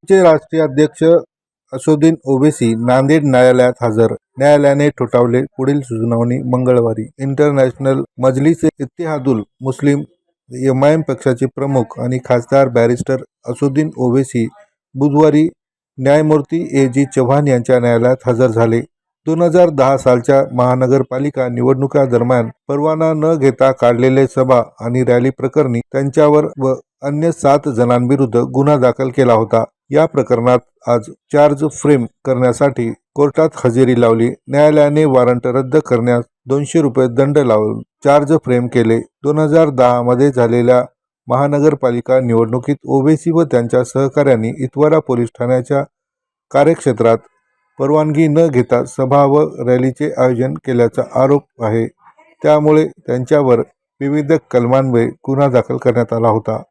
चे राष्ट्रीय अध्यक्ष असदुद्दीन ओवैसी नांदेड न्यायालयात हजर. न्यायालयाने ठोठावले पुढील सुनावणी मंगळवारी. इंटरनॅशनल मजलिस इत्तेहादुल मुस्लिम एमआयएम पक्षाचे प्रमुख आणि खासदार बॅरिस्टर असदुद्दीन ओवैसी बुधवारी न्यायमूर्ती ए.जी. चव्हाण यांच्या न्यायालयात हजर झाले. 2010 सालच्या महानगरपालिका निवडणुकादरम्यान परवाना न घेता काढलेले सभा आणि रॅली प्रकरणी त्यांच्यावर व अन्य 7 जणांविरुद्ध गुन्हा दाखल केला होता. या प्रकरणात आज चार्ज फ्रेम करण्यासाठी कोर्टात हजेरी लावली. न्यायालयाने वॉरंट रद्द करण्यास ₹200 दंड लावून चार्ज फ्रेम केले. 2010 मध्ये झालेल्या महानगरपालिका निवडणुकीत ओवैसी व त्यांच्या सहकाऱ्यांनी इतवारा पोलीस ठाण्याच्या कार्यक्षेत्रात परवानगी न घेता सभा व रॅलीचे आयोजन केल्याचा आरोप आहे. त्यामुळे त्यांच्यावर विविध कलमांन्वये गुन्हा दाखल करण्यात आला होता.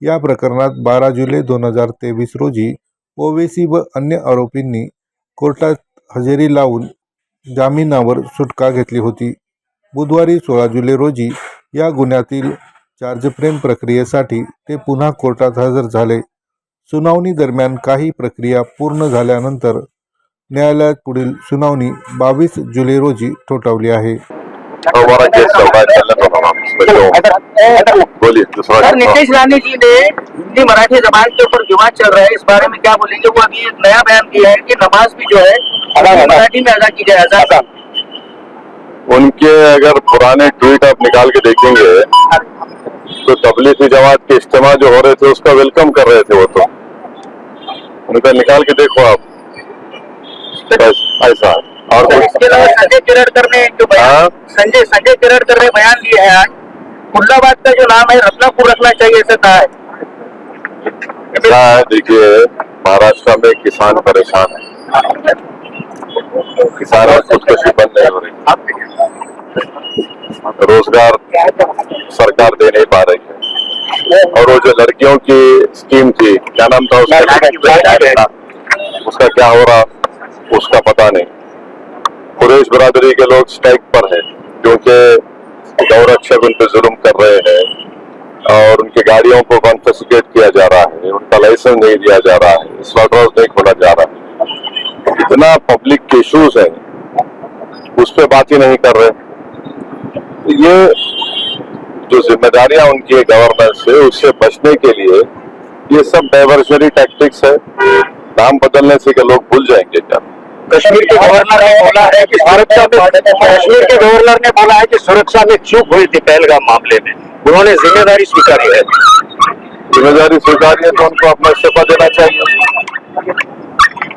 या प्रकरणात 12 जुलै 2023 रोजी ओवैसी व अन्य आरोपींनी कोर्टात हजेरी लावून जामिनावर सुटका घेतली होती. बुधवारी 16 जुलै रोजी या गुन्ह्यातील चार्ज फ्रेम प्रक्रियेसाठी ते पुन्हा कोर्टात हजर झाले. सुनावणी दरम्यान काही प्रक्रिया पूर्ण झाल्यानंतर न्यायालयात पुढील सुनावणी 22 जुलै रोजी ठोठावली आहे. नीतीश रानी जी ने हिंदी मराठी जबान के ऊपर विवाद चल रहा है, इस बारे में क्या बोलेंगे? वो अभी एक नया बयान दिया है कि नमाज भी जो है मराठी में अदा की जाए. उनके अगर पुराने ट्वीट आप निकाल के देखेंगे तो तबलीगी जमात के इज्तिमा जो हो रहे थे उसका वेलकम कर रहे थे. वो तो उनका निकाल के देखो आप ऐसा. और इसके अलावा संजय किरड़कर ने जो बयान संजय किरड़कर ने बयान दिया है आज, खुल्लाबाद का जो नाम है रत्नापुर रखना चाहिए, ऐसा कहा है. देखिए, महाराष्ट्र में किसान परेशान है. किसान खुदकशी बंद नहीं हो रही, रोजगार सरकार दे नहीं पा रही है. और वो जो लड़कियों की स्कीम थी, क्या नाम था उसका क्या हो रहा उसका पता नहीं. कुरैश बिरादरी के लोग स्ट्राइक पर हैं क्योंकि गौरक्षक उन पर जुल्म कर रहे हैं और उनकी गाड़ियों को कॉन्फिस्केट किया जा रहा है, उनका लाइसेंस नहीं दिया जा रहा है, स्लॉटर हाउस नहीं खोला जा रहा है. इतना पब्लिक के इश्यूज हैं, उस पर बात ही नहीं कर रहे. ये जो जिम्मेदारियां उनकी है गवर्नेंस से, उससे बचने के लिए ये सब डाइवर्जनरी टैक्टिक्स है. नाम बदलने से लोग भूल जाएंगे क्या? कश्मीर के गवर्नर ने बोला है कि सुरक्षा में चूक हुई थी पहलगाम मामले में, उन्होंने जिम्मेदारी स्वीकारी है. जिम्मेदारी स्वीकारी है तो उनको अपना इस्तीफा देना चाहिए.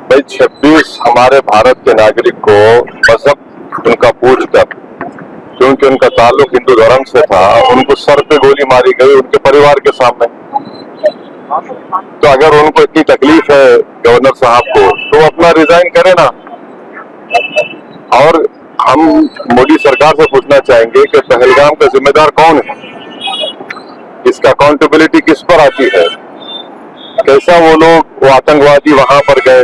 भाई 26 हमारे भारत के नागरिक को मजहब उनका पूछ कर, क्योंकि उनका ताल्लुक हिंदू धर्म से था, उनको सर पे गोली मारी गई उनके परिवार के सामने. तो अगर उनको इतनी तकलीफ है गवर्नर साहब को, तो अपना रिजाइन करे ना. और हम मोदी सरकार से पूछना चाहेंगे कि पहलगाम का जिम्मेदार कौन है, इसका अकाउंटेबिलिटी किस पर आती है. कैसा वो आतंकवादी वहां पर गए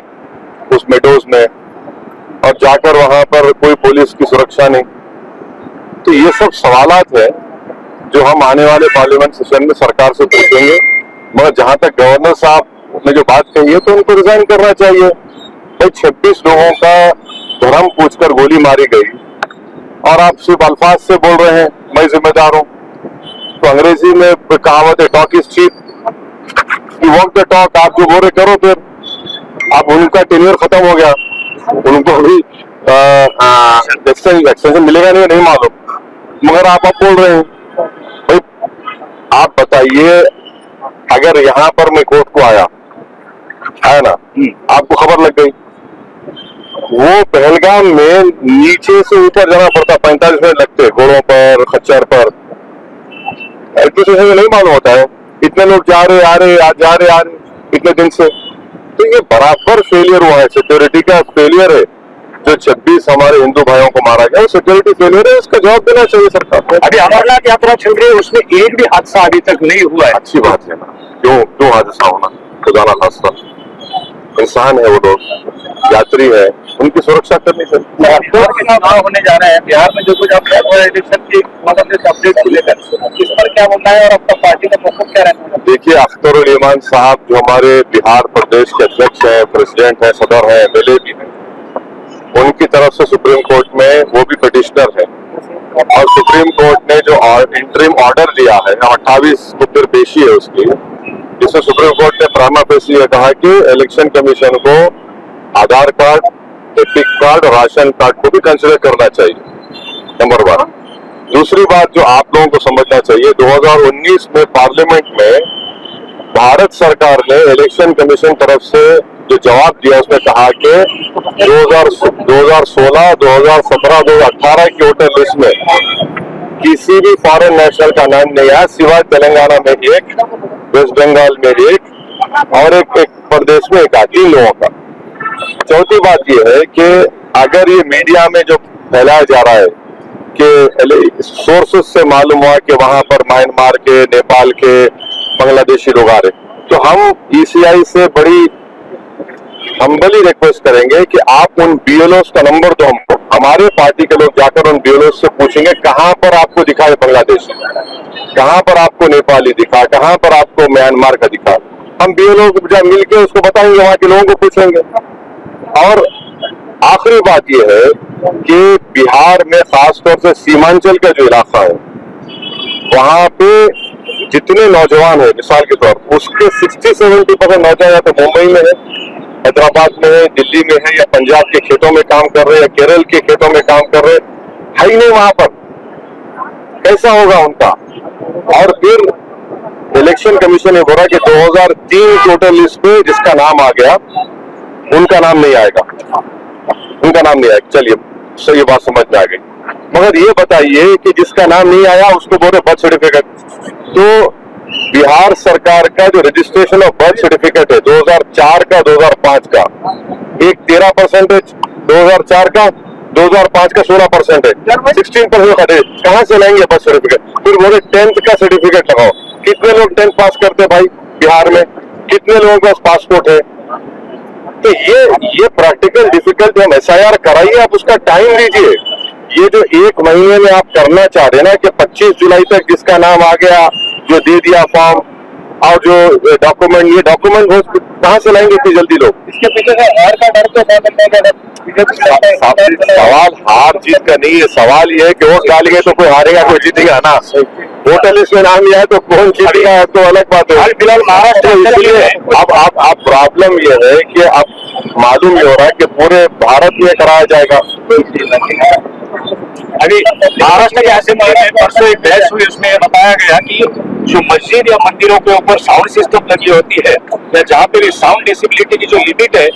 उस मेडोज में और जाकर वहां पर कोई पुलिस की सुरक्षा नहीं. तो ये सब सवालात है जो हम आने वाले पार्लियामेंट सेशन में सरकार से पूछेंगे. मगर जहां तक गवर्नर साहब ने जो बात कही है तो उनको रिजाइन करना चाहिए. भाई 26 लोगों का धर्म पूछकर गोली मारी गई और आप सिर्फ अल्फाज से बोल रहे हैं मैं जिम्मेदार हूं. तो अंग्रेजी में कहावत है talk is cheap, you walk the talk. आप जो बोल रहे करो. फिर अब उनका टेन्योर खत्म हो गया, उनको अभी एक्सटेंशन मिलेगा नहीं मालूम, मगर आप अब बोल रहे हैं. भाई आप बताइए, अगर यहाँ पर मैं कोर्ट को आया है ना, आपको खबर लग गई, वो पहलगाम में नीचे से ऊपर जाना पड़ता, 45 मिनट लगते घोड़ों पर खच्चर पर. नहीं मालूम होता है इतने लोग जा रहे आ रहे इतने दिन से. तो ये बराबर फेलियर हुआ है, सिक्योरिटी का फेलियर है. जो 26 हमारे हिंदू भाइयों को मारा गया, सिक्योरिटी फेलियर है, इसका जवाब देना चाहिए सरकार को. अभी अमरनाथ यात्रा चल रही है, उसमें एक भी हादसा अभी तक नहीं हुआ है. अच्छी बात है ना. क्यों हादसा होना, खुदा ना खास्ता. इंसान है वो लोग, यात्री है, उनकी सुरक्षा करनी चाहिए। बिहार के चुनाव होने जा रहे हैं, बिहार में जो कुछ अपडेट हो रहा है इलेक्शन की मतलब अपडेट को लेकर, इस पर क्या बोलना है और आपका पार्टी का मौका क्या रहता है? देखिए, अख्तरुल ईमान साहब जो हमारे बिहार प्रदेश के अध्यक्ष हैं, प्रेसिडेंट हैं, सदर हैं, एमएलए भी हैं, उनकी तरफ से सुप्रीम कोर्ट में वो भी पिटिशनर है और सुप्रीम कोर्ट ने जो इंटरिम ऑर्डर दिया है 28 को फिर पेशी है उसकी, जिसमें सुप्रीम कोर्ट ने प्रामा फेसी ये कहा कि इलेक्शन कमीशन को आधार कार्ड, एपिक कार्ड और राशन कार्ड को भी कंसिडर करना चाहिए, नंबर 1। दूसरी बात जो आप लोगों को समझना चाहिए, 2019 में पार्लियामेंट में भारत सरकार ने इलेक्शन कमीशन तरफ से जो जवाब दिया उसमें कहा कि 2016, 2017, 2018 की वोटर लिस्ट में किसी भी फॉरेन नेशनल का नाम नहीं आया सिवाय तेलंगाना में एक, वेस्ट बंगाल में एक और एक प्रदेश में एक 3 लोगों का। चौथी बात यह है कि अगर ये मीडिया में जो फैलाया जा रहा है कि सोर्सेस से मालूम हुआ कि वहां पर म्यांमार के, नेपाल के, बांग्लादेशी लोग आ रहे, तो हम ईसीआई से बड़ी हम्बली रिक्वेस्ट करेंगे कि आप उन बीएलओस का नंबर दो हमको। हमारे पार्टी के लोग जाकर उन बीएलओस से पूछेंगे कहां पर आपको दिखा है बांग्लादेश, कहां पर आपको नेपाली दिखा, कहां पर आपको म्यांमार का दिखा। हम बीएलओ जब मिलकर उसको बताएंगे, वहां के लोगों को पूछेंगे। और आखिरी बात यह है कि बिहार में खासतौर से सीमांचल का जो इलाका है वहां पे जितने नौजवान है, मिसाल के तौर पर उसके 60-70% नौजवान या तो मुंबई में है, हैदराबाद में है, दिल्ली में है, या पंजाब के खेतों में काम कर रहे हैं, या केरल के खेतों में काम कर रहे हैं, है ही नहीं वहां पर। कैसा होगा उनका? और फिर इलेक्शन कमीशन ने बोला कि 2003 वोटर लिस्ट पे जिसका नाम आ गया उनका नाम नहीं आएगा, उनका नाम नहीं आएगा। चलिए, सही बात समझ में आ गई। मगर ये बताइए कि जिसका नाम नहीं आया उसको बोले बर्थ सर्टिफिकेट, तो बिहार सरकार का जो रजिस्ट्रेशन ऑफ बर्थ सर्टिफिकेट है 2004 का, 2005 का, एक 13%, 2004 का, 2005 का 16% है, 16% का डेट कहां से लाएंगे बर्थ सर्टिफिकेट? फिर बोले 10th का सर्टिफिकेट लगाओ। कितने लोग 10th पास करते भाई बिहार में? कितने लोगों के पास पासपोर्ट है? तो ये प्रैक्टिकल डिफिकल्ट, हम एसआईआर कराइए, आप उसका टाइम दीजिए। ये जो 1 महीने में आप करना चाह रहे हैं ना कि 25 जुलाई तक जिसका नाम आ गया, जो दे दिया फॉर्म और जो डॉक्यूमेंट, ये डॉक्यूमेंट कहां से लाएंगे इतनी जल्दी लोग? इसके पीछे का हार का डर तो सवाल हार जीत का नहीं है, सवाल ये है कि वोट डालेंगे तो कोई हारेगा कोई जीतेगा ना। वोटर लिस्ट में नाम लिया है तो कौन जीतेगा तो अलग बात है। फिलहाल महाराष्ट्र इसलिए अब प्रॉब्लम ये है कि अब मालूम नहीं हो रहा है कि पूरे भारत में कराया जाएगा। अभी महाराष्ट्र के ऐसे में परसों एक बहस हुई, उसमें बताया गया कि जो मस्जिद या मंदिरों के ऊपर साउंड सिस्टम लगी होती है या जहाँ पे भी साउंड डिसेबिलिटी की जो लिमिट है,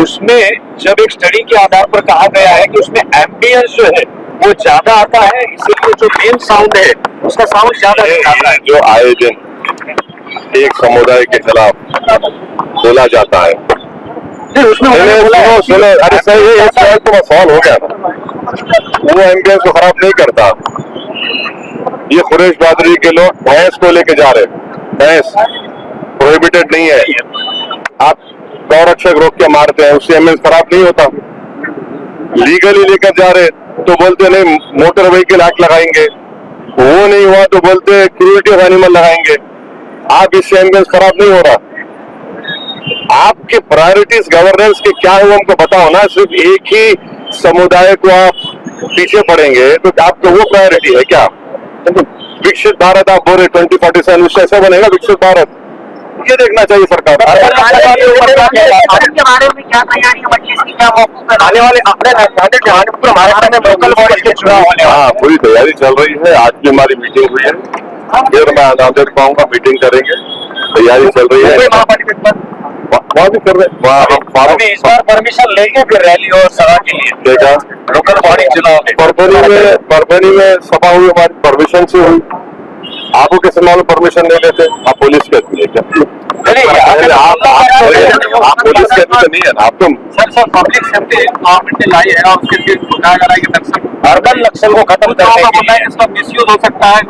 उसमें जब एक स्टडी के आधार पर कहा गया है कि उसमें एम्बियंस जो है वो ज्यादा आता है, इसीलिए जो मेन साउंड है उसका साउंड ज्यादा आता है। जो आए दिन एक समुदाय के खिलाफ बोला जाता है, सुनो, अरे सही है, एक सवाल तो सवाल हो गया ना, वो एम्बियंस को खराब नहीं करता। ये कुरैश बहादुरी के लोग भैंस को लेके जा रहे, भैंस प्रोहिबिटेड नहीं है, आप गौरक्षक रोक के मारते हैं, उससे एम्बियंस खराब नहीं होता। लीगली लेकर जा रहे तो बोलते नहीं मोटर व्हीकल एक्ट लगाएंगे, वो नहीं हुआ तो बोलते क्रूएल्टी ऑफ एनिमल लगाएंगे। आप इससे एम्बियंस खराब नहीं हो रहा। आपके प्रायोरिटीज गवर्नेंस के क्या है वो हमको बताओ ना। सिर्फ एक ही समुदाय को आप पीछे पड़ेंगे तो आपको वो प्रायोरिटी है क्या? विकसित भारत आप बोल रहे 2047 उससे ऐसा बनेगा विकसित भारत? ये देखना चाहिए सरकार के बारे में क्या तैयारी है मजलिस की, क्या मौके आने वाले अपने महाराष्ट्र में लोकल बॉडी के चुनाव होने? हाँ, पूरी तैयारी चल रही है। आज भी हमारी मीटिंग हुई है, फिर मैं आजाद पाऊंगा, मीटिंग करेंगे, तैयारी चल रही है। वहाँ भी कर रहे, इस बार परमिशन लेंगे फिर रैली और सभा के लिए देखा लोकल बॉडी चुनाव परभनी में सभा हुई, हमारी परमिशन से हुई। आपको किस मालूम परमिशन नहीं लेते? आप पुलिस के आदमी है क्या? आप पुलिस के आदमी तो नहीं है ना आप? तुम सर पब्लिक सेफ्टी गवर्नमेंट ने लाई है और उसके लिए बताया जा रहा है कि अर्बन नक्सल को खत्म करने के लिए इसका मिसयूज हो सकता है।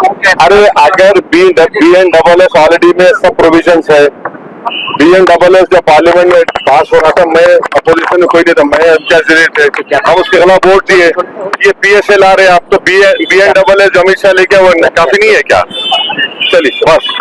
अरे अगर BNSS ऑलरेडी में सब प्रोविजन है BNSS जब पार्लियामेंट में पास हो रहा था, मैं अपोजिशन में कोई नहीं था, मैं क्या जरिए थे, हम उसके खिलाफ वोट दिए। ये PSA ला रहे हैं आप, तो BNSS जो अमित शाह लेके वो काफी नहीं है क्या? चलिए बस।